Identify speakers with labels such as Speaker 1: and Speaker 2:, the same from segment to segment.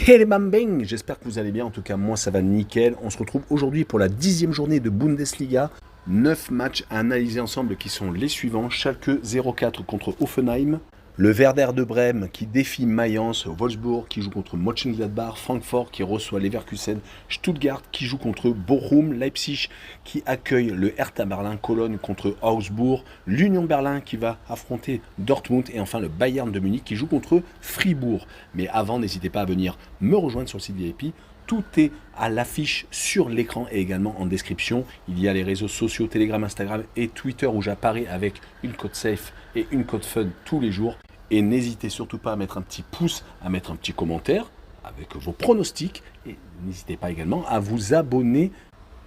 Speaker 1: Hey les bambins, j'espère que vous allez bien, en tout cas moi ça va nickel. On se retrouve aujourd'hui pour la 10e journée de Bundesliga. 9 matchs à analyser ensemble qui sont les suivants. Schalke 04 contre Hoffenheim. Le Werder de Brême qui défie Mayence, Wolfsburg qui joue contre Mönchengladbach, Francfort qui reçoit Leverkusen, Stuttgart qui joue contre Bochum, Leipzig qui accueille le Hertha Berlin, Cologne contre Augsbourg, l'Union Berlin qui va affronter Dortmund et enfin le Bayern de Munich qui joue contre Fribourg. Mais avant, n'hésitez pas à venir me rejoindre sur le site VIP. Tout est à l'affiche sur l'écran et également en description. Il y a les réseaux sociaux, Telegram, Instagram et Twitter où j'apparais avec une code safe et une code fun tous les jours. Et n'hésitez surtout pas à mettre un petit pouce, à mettre un petit commentaire avec vos pronostics. Et n'hésitez pas également à vous abonner.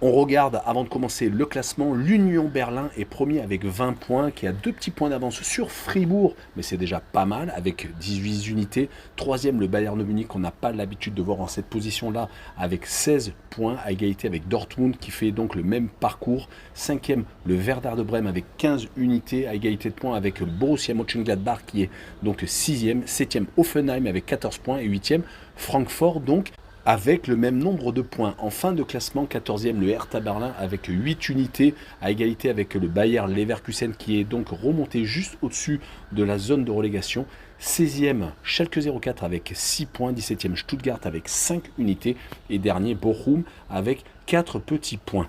Speaker 1: On regarde, avant de commencer le classement, l'Union Berlin est premier avec 20 points, qui a 2 petits points d'avance sur Fribourg, mais c'est déjà pas mal, avec 18 unités. Troisième, le Bayern de Munich, qu'on n'a pas l'habitude de voir en cette position-là, avec 16 points, à égalité avec Dortmund, qui fait donc le même parcours. Cinquième, le Werder de Brême, avec 15 unités, à égalité de points avec le Borussia Mönchengladbach, qui est donc sixième. Septième, Hoffenheim, avec 14 points, et huitième, Francfort, donc, avec le même nombre de points. En fin de classement, 14e, le Hertha Berlin avec 8 unités, à égalité avec le Bayer Leverkusen qui est donc remonté juste au-dessus de la zone de relégation. 16e, Schalke 04 avec 6 points, 17e, Stuttgart avec 5 unités et dernier, Bochum avec 4 petits points.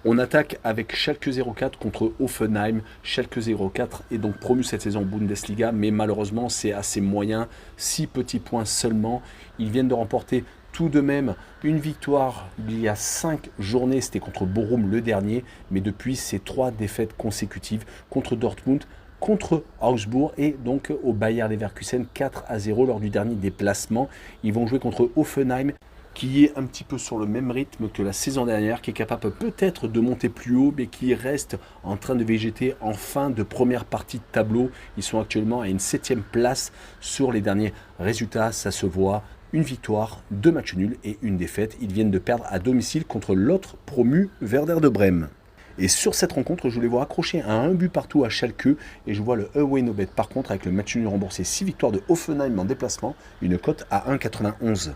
Speaker 1: On attaque avec Schalke 04 contre Hoffenheim. Schalke 04 est donc promu cette saison Bundesliga, mais malheureusement c'est assez moyen, 6 petits points seulement. Ils viennent de remporter tout de même une victoire il y a 5 journées, c'était contre Bochum le dernier, mais depuis ces 3 défaites consécutives contre Dortmund, contre Augsbourg et donc au Bayer Leverkusen 4-0 lors du dernier déplacement. Ils vont jouer contre Hoffenheim qui est un petit peu sur le même rythme que la saison dernière, qui est capable peut-être de monter plus haut, mais qui reste en train de végéter en fin de première partie de tableau. Ils sont actuellement à une 7e place sur les derniers résultats, ça se voit. Une victoire, 2 matchs nuls et une défaite. Ils viennent de perdre à domicile contre l'autre promu Werder de Brême. Et sur cette rencontre, je voulais voir accrocher à un but partout à Schalke. Et je vois le away no bet par contre avec le match nul remboursé. 6 victoires de Hoffenheim en déplacement, une cote à 1,91.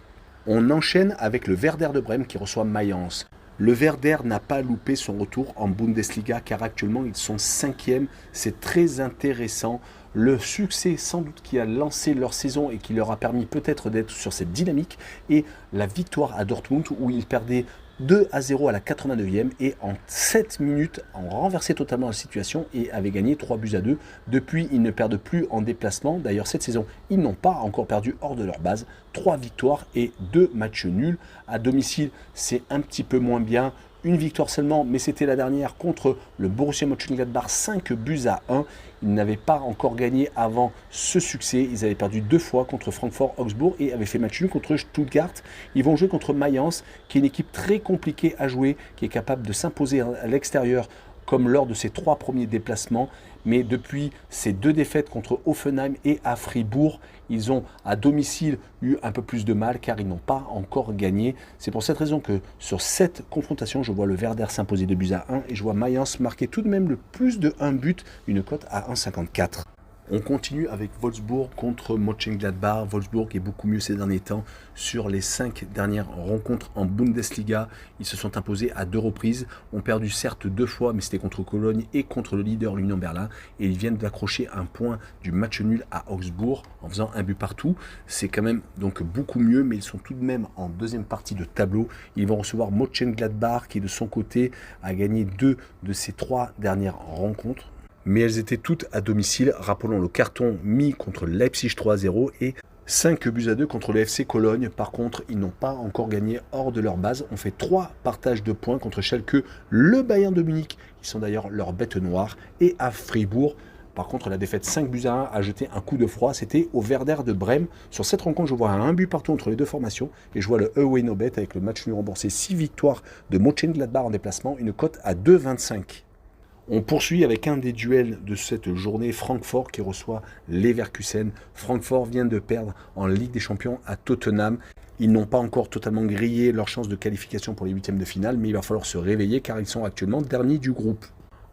Speaker 1: On enchaîne avec le Werder de Brême qui reçoit Mayence. Le Werder n'a pas loupé son retour en Bundesliga car actuellement ils sont 5e. C'est très intéressant. Le succès sans doute qui a lancé leur saison et qui leur a permis peut-être d'être sur cette dynamique et la victoire à Dortmund où ils perdaient 2-0 à la 89e et en 7 minutes ont renversé totalement la situation et avaient gagné 3-2. Depuis, ils ne perdent plus en déplacement. D'ailleurs, cette saison, ils n'ont pas encore perdu hors de leur base. 3 victoires et 2 matchs nuls. À domicile, c'est un petit peu moins bien. Une victoire seulement, mais c'était la dernière contre le Borussia Mönchengladbach, 5-1. Ils n'avaient pas encore gagné avant ce succès. Ils avaient perdu 2 fois contre Francfort, Augsbourg et avaient fait match nul contre Stuttgart. Ils vont jouer contre Mayence, qui est une équipe très compliquée à jouer, qui est capable de s'imposer à l'extérieur comme lors de ses 3 premiers déplacements. Mais depuis ces 2 défaites contre Hoffenheim et à Fribourg, ils ont à domicile eu un peu plus de mal car ils n'ont pas encore gagné. C'est pour cette raison que sur cette confrontation, je vois le Werder s'imposer 2-1 et je vois Mayence marquer tout de même le plus de 1 but, une cote à 1,54. On continue avec Wolfsburg contre Mönchengladbach. Wolfsburg est beaucoup mieux ces derniers temps. Sur les 5 dernières rencontres en Bundesliga, ils se sont imposés à 2 reprises. Ont perdu certes 2 fois, mais c'était contre Cologne et contre le leader l'Union Berlin. Et ils viennent d'accrocher un point du match nul à Augsbourg en faisant un but partout. C'est quand même donc beaucoup mieux, mais ils sont tout de même en deuxième partie de tableau. Ils vont recevoir Mönchengladbach qui de son côté a gagné 2 de ses 3 dernières rencontres. Mais elles étaient toutes à domicile. Rappelons le carton mis contre Leipzig 3-0 et 5-2 contre le FC Cologne. Par contre, ils n'ont pas encore gagné hors de leur base. On fait 3 partages de points contre Schalke, le Bayern de Munich, qui sont d'ailleurs leur bête noire, et à Fribourg. Par contre, la défaite 5-1 a jeté un coup de froid. C'était au Werder de Brême. Sur cette rencontre, je vois un but partout entre les 2 formations. Et je vois le away no bet avec le match nul remboursé. 6 victoires de Mönchengladbach en déplacement, une cote à 2,25. On poursuit avec un des duels de cette journée, Francfort qui reçoit Leverkusen. Francfort vient de perdre en Ligue des Champions à Tottenham. Ils n'ont pas encore totalement grillé leur chance de qualification pour les 8e de finale, mais il va falloir se réveiller car ils sont actuellement derniers du groupe.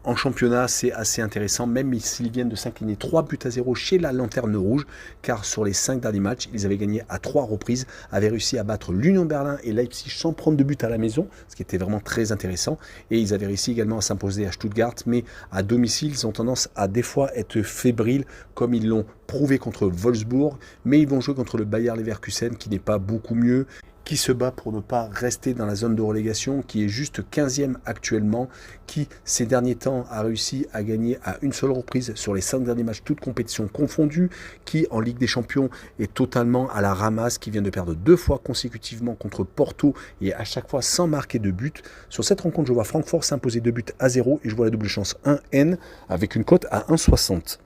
Speaker 1: En championnat, c'est assez intéressant, même s'ils viennent de s'incliner 3-0 chez la Lanterne Rouge, car sur les 5 derniers matchs, ils avaient gagné à 3 reprises, avaient réussi à battre l'Union Berlin et Leipzig sans prendre de but à la maison, ce qui était vraiment très intéressant, et ils avaient réussi également à s'imposer à Stuttgart, mais à domicile, ils ont tendance à des fois être fébriles, comme ils l'ont prouvé contre Wolfsburg, mais ils vont jouer contre le Bayer Leverkusen, qui n'est pas beaucoup mieux, qui se bat pour ne pas rester dans la zone de relégation, qui est juste 15e actuellement, qui ces derniers temps a réussi à gagner à une seule reprise sur les 5 derniers matchs, toutes compétitions confondues, qui en Ligue des Champions est totalement à la ramasse, qui vient de perdre 2 fois consécutivement contre Porto et à chaque fois sans marquer de but. Sur cette rencontre, je vois Francfort s'imposer 2-0 et je vois la double chance 1N avec une cote à 1,60.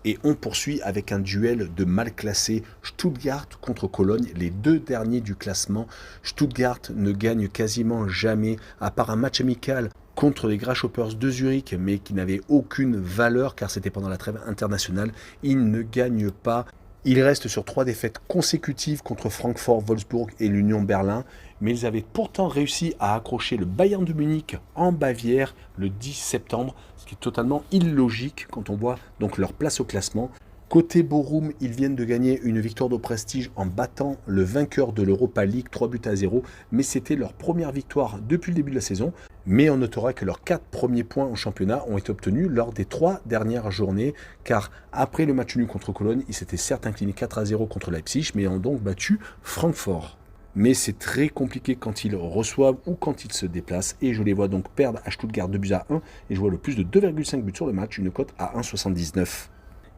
Speaker 1: Et on poursuit avec un duel de mal classés, Stuttgart contre Cologne, les 2 derniers du classement. Stuttgart ne gagne quasiment jamais, à part un match amical contre les Grasshoppers de Zurich, mais qui n'avait aucune valeur car c'était pendant la trêve internationale. Ils ne gagnent pas. Ils restent sur 3 défaites consécutives contre Francfort, Wolfsburg et l'Union Berlin, mais ils avaient pourtant réussi à accrocher le Bayern de Munich en Bavière le 10 septembre, ce qui est totalement illogique quand on voit donc leur place au classement. Côté Bochum, ils viennent de gagner une victoire de prestige en battant le vainqueur de l'Europa League 3-0, mais c'était leur première victoire depuis le début de la saison. Mais on notera que leurs 4 premiers points au championnat ont été obtenus lors des 3 dernières journées, car après le match nul contre Cologne, ils s'étaient certes inclinés 4-0 contre Leipzig, mais ont donc battu Francfort. Mais c'est très compliqué quand ils reçoivent ou quand ils se déplacent, et je les vois donc perdre à Stuttgart 2-1, et je vois le plus de 2,5 buts sur le match, une cote à 1,79.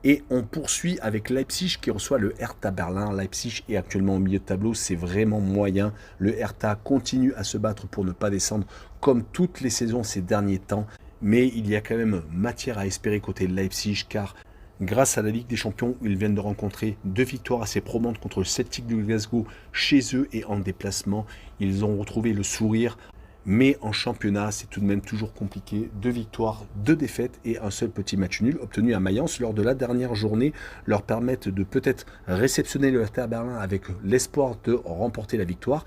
Speaker 1: Et on poursuit avec Leipzig qui reçoit le Hertha Berlin. Leipzig est actuellement au milieu de tableau, c'est vraiment moyen. Le Hertha continue à se battre pour ne pas descendre comme toutes les saisons ces derniers temps. Mais il y a quand même matière à espérer côté Leipzig car grâce à la Ligue des Champions, ils viennent de rencontrer 2 victoires assez probantes contre le Celtic de Glasgow chez eux et en déplacement. Ils ont retrouvé le sourire. Mais en championnat, c'est tout de même toujours compliqué. 2 victoires, 2 défaites et un seul petit match nul obtenu à Mayence lors de la dernière journée leur permettent de peut-être réceptionner le Hertha Berlin avec l'espoir de remporter la victoire.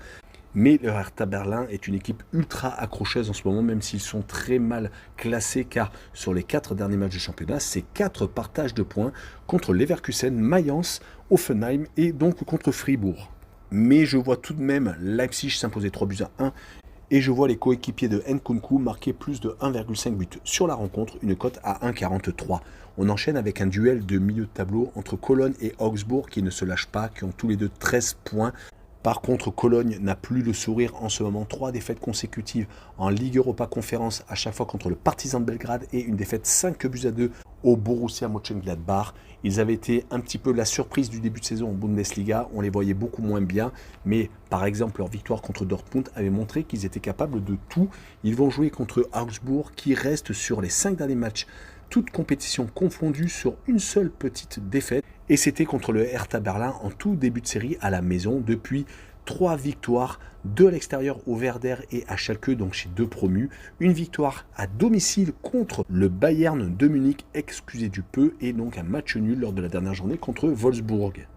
Speaker 1: Mais le Hertha Berlin est une équipe ultra accrocheuse en ce moment, même s'ils sont très mal classés, car sur les 4 derniers matchs de championnat, c'est 4 partages de points contre Leverkusen, Mayence, Hoffenheim et donc contre Fribourg. Mais je vois tout de même Leipzig s'imposer 3-1. Et je vois les coéquipiers de Nkunku marquer plus de 1,5 but sur la rencontre, une cote à 1,43. On enchaîne avec un duel de milieu de tableau entre Cologne et Augsbourg qui ne se lâchent pas, qui ont tous les deux 13 points. Par contre, Cologne n'a plus le sourire en ce moment. 3 défaites consécutives en Ligue Europa Conférence, à chaque fois contre le Partizan de Belgrade et une défaite 5-2 au Borussia Mönchengladbach. Ils avaient été un petit peu la surprise du début de saison en Bundesliga. On les voyait beaucoup moins bien. Mais par exemple, leur victoire contre Dortmund avait montré qu'ils étaient capables de tout. Ils vont jouer contre Augsbourg qui reste sur les 5 derniers matchs, toutes compétitions confondues, sur une seule petite défaite. Et c'était contre le Hertha Berlin en tout début de série à la maison. Depuis 3 victoires, 2 à l'extérieur au Werder et à Schalke, donc chez 2 promus. Une victoire à domicile contre le Bayern de Munich, excusez du peu, et donc un match nul lors de la dernière journée contre Wolfsburg.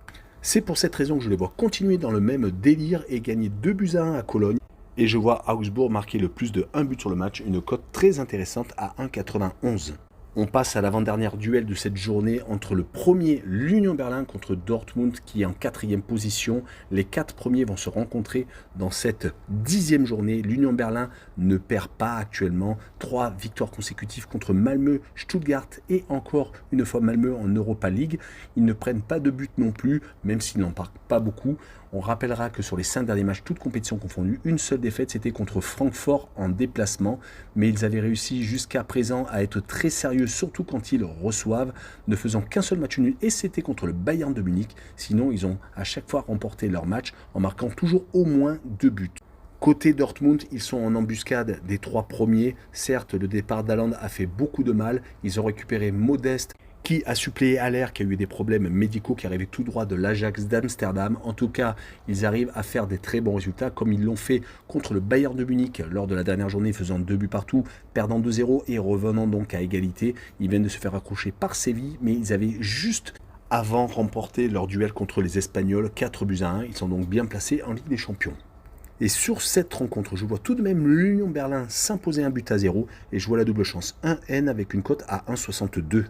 Speaker 1: C'est pour cette raison que je les vois continuer dans le même délire et gagner 2-1 à Cologne. Et je vois Augsbourg marquer le plus de 1 but sur le match, une cote très intéressante à 1,91. On passe à l'avant-dernière duel de cette journée entre le premier, l'Union Berlin, contre Dortmund qui est en 4e position. Les 4 premiers vont se rencontrer dans cette 10e journée. L'Union Berlin ne perd pas actuellement. 3 victoires consécutives contre Malmö, Stuttgart et encore une fois Malmö en Europa League. Ils ne prennent pas de but non plus, même s'ils n'en partent pas beaucoup. On rappellera que sur les 5 derniers matchs, toutes compétitions confondues, une seule défaite, c'était contre Francfort en déplacement. Mais ils avaient réussi jusqu'à présent à être très sérieux, surtout quand ils reçoivent, ne faisant qu'un seul match nul, et c'était contre le Bayern de Munich. Sinon, ils ont à chaque fois remporté leur match en marquant toujours au moins 2 buts. Côté Dortmund, ils sont en embuscade des 3 premiers. Certes, le départ d'Haaland a fait beaucoup de mal. Ils ont récupéré Modeste, qui a suppléé Haller, qui a eu des problèmes médicaux, qui arrivait tout droit de l'Ajax d'Amsterdam. En tout cas, ils arrivent à faire des très bons résultats, comme ils l'ont fait contre le Bayern de Munich lors de la dernière journée, faisant 2 buts partout, perdant 2-0 et revenant donc à égalité. Ils viennent de se faire accrocher par Séville, mais ils avaient juste avant remporté leur duel contre les Espagnols, 4-1. Ils sont donc bien placés en Ligue des Champions. Et sur cette rencontre, je vois tout de même l'Union Berlin s'imposer 1-0 et je vois la double chance 1N avec une cote à 1,62.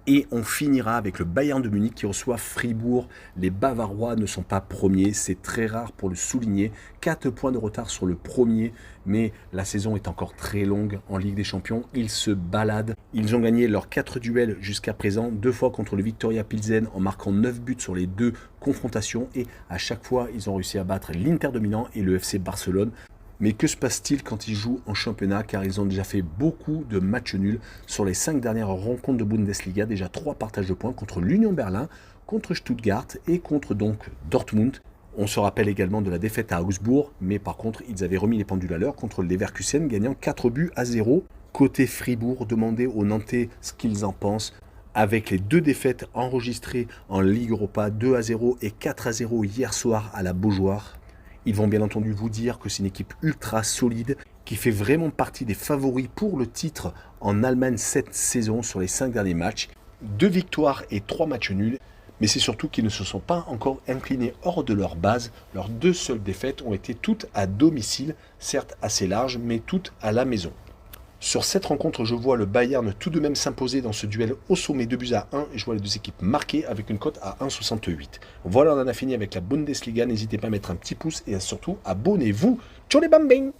Speaker 1: Et on finira avec le Bayern de Munich qui reçoit Fribourg. Les Bavarois ne sont pas premiers, c'est très rare pour le souligner. 4 points de retard sur le premier, mais la saison est encore très longue en Ligue des Champions. Ils se baladent. Ils ont gagné leurs 4 duels jusqu'à présent, 2 fois contre le Viktoria Pilsen en marquant 9 buts sur les 2 confrontations. Et à chaque fois, ils ont réussi à battre l'Inter de Milan et le FC Barcelone. Mais que se passe-t-il quand ils jouent en championnat? Car ils ont déjà fait beaucoup de matchs nuls sur les 5 dernières rencontres de Bundesliga. Déjà 3 partages de points contre l'Union Berlin, contre Stuttgart et contre donc Dortmund. On se rappelle également de la défaite à Augsbourg, mais par contre ils avaient remis les pendules à l'heure contre le Leverkusen, gagnant 4-0. Côté Fribourg, demandez aux Nantais ce qu'ils en pensent. Avec les 2 défaites enregistrées en Ligue Europa, 2-0 et 4-0 hier soir à la Beaujoire. Ils vont bien entendu vous dire que c'est une équipe ultra solide qui fait vraiment partie des favoris pour le titre en Allemagne cette saison sur les 5 derniers matchs. 2 victoires et 3 matchs nuls. Mais c'est surtout qu'ils ne se sont pas encore inclinés hors de leur base. Leurs 2 seules défaites ont été toutes à domicile, certes assez larges, mais toutes à la maison. Sur cette rencontre, je vois le Bayern tout de même s'imposer dans ce duel au sommet 2-1 et je vois les 2 équipes marquées avec une cote à 1,68. Voilà, on en a fini avec la Bundesliga. N'hésitez pas à mettre un petit pouce et surtout abonnez-vous. Ciao les bambins!